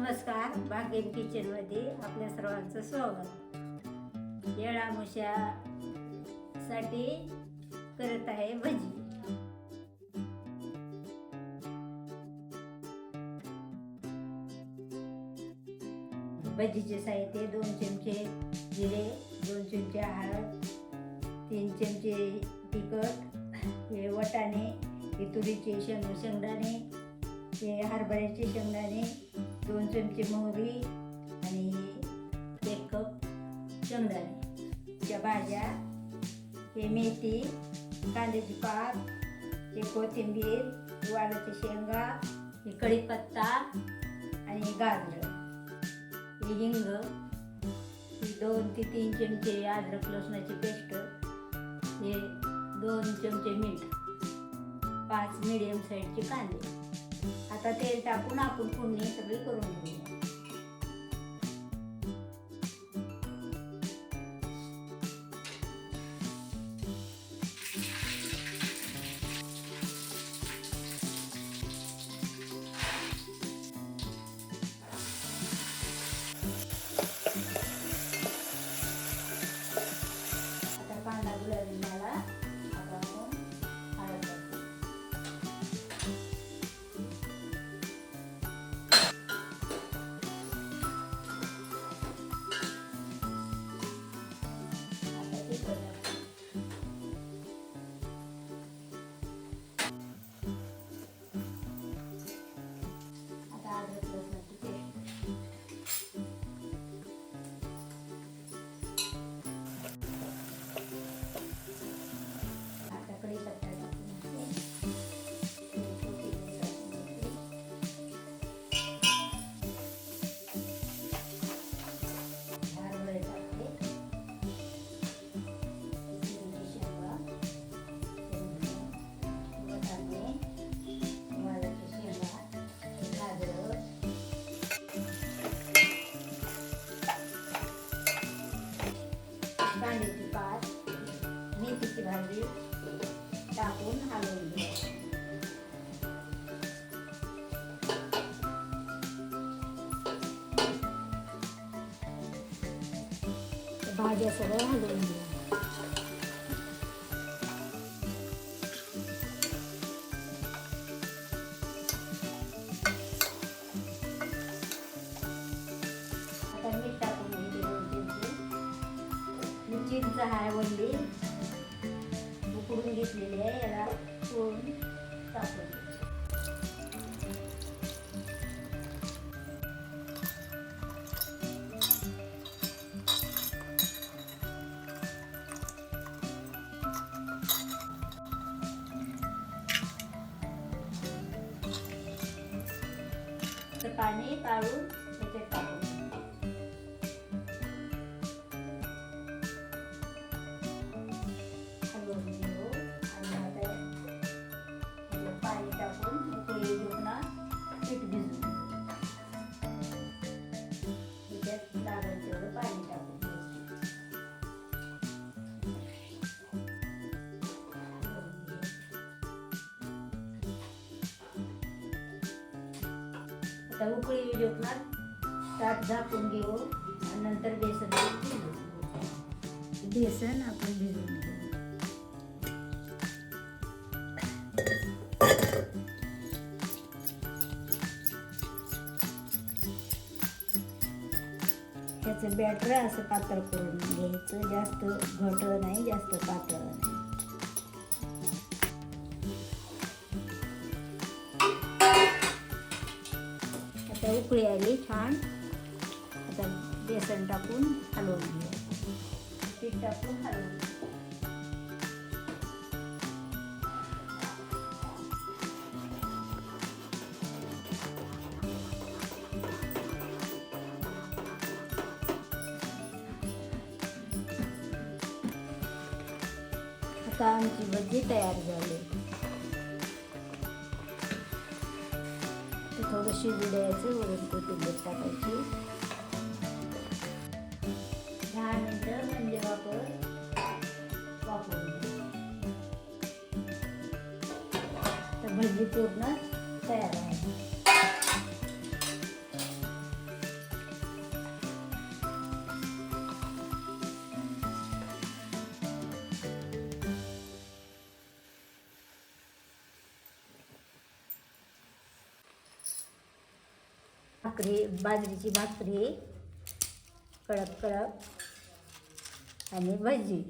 नमस्कार, भाग्यम किचनमध्ये आपल्या सर्वांचं स्वागत. येळामुशासाठी करत आहे भजी. भजीचे साहित्य 2 चमचे जिरे, 2 चमचे हळद, 3 चमचे तिखट, हे वाटाणे, हे तुरीचे शेंगदाणे, हे हरभऱ्याचे शेंगदाणे, 2 चमचे मोहरी आणि 1 कप शेंगदाणे. त्या भाज्या, हे मेथी, कांद्याची पात, हे कोथिंबीर, वालाच्या शेंगा, हे कढीपत्ता आणि गाजर, हे हिंग, हे 2 ते 3 चमचे अद्रक लसणाची पेस्ट, हे 2 चमचे मीठ, 5 मीडियम साईजचे कांदे. आता तेल टाकून आपण फोडणी सगळी करून घेऊया. आता कांदा गुलाबी झाला. आता आपण हळद टाकू. आता तिखट टाकू. आता अद्रक लसणाची पेस्ट. आता कढीपत्ता टाकून हरभरे टाकते, तुरीची शेंगा, वाटाणे, वालाच्या शेंगा, गाजर, कांद्याची पात, मेथीची भाजी टाकून हलवून घ्या. भाज्या सगळं हलवून घ्या. आता मीठ टाकून घेते 2 चमचे. ही चिंच आहे वल्ली, उकडून घेतलेली आहे, याला चोळून टाकून द्यायची. तर पाणी काढून त्याच्यात टाकून हलवून घेऊ. आणि आता त्याच्यात पाणी टाकून उकळी घेऊन पीठ भिजवून घेऊ. त्याच्यात लागेल तेवढं पाणी टाकून आता उकळी जेवणात ताट झाकून घेऊ आणि नंतर बेसन भिजवून घेऊ. बेसन आपण भिजवून घेऊ. त्याचं बॅटर असं पातळ करून घ्यायचं, जास्त घट नाही, जास्त पातळ नाही. आता उकळी आली छान. आता बेसन टाकून हलवून घेऊ. पीठ टाकून हलवून घेऊ. आता आमची भजी तयार झाली. थोडं शिजू द्यायचं, वरून कोथिंबीर टाकायची. 10 मिनिटं म्हणजे वापरून तर भजी पूर्ण तयार आहे. भाकरी, बाजरीची भाकरी कडक कडक आणि भजी.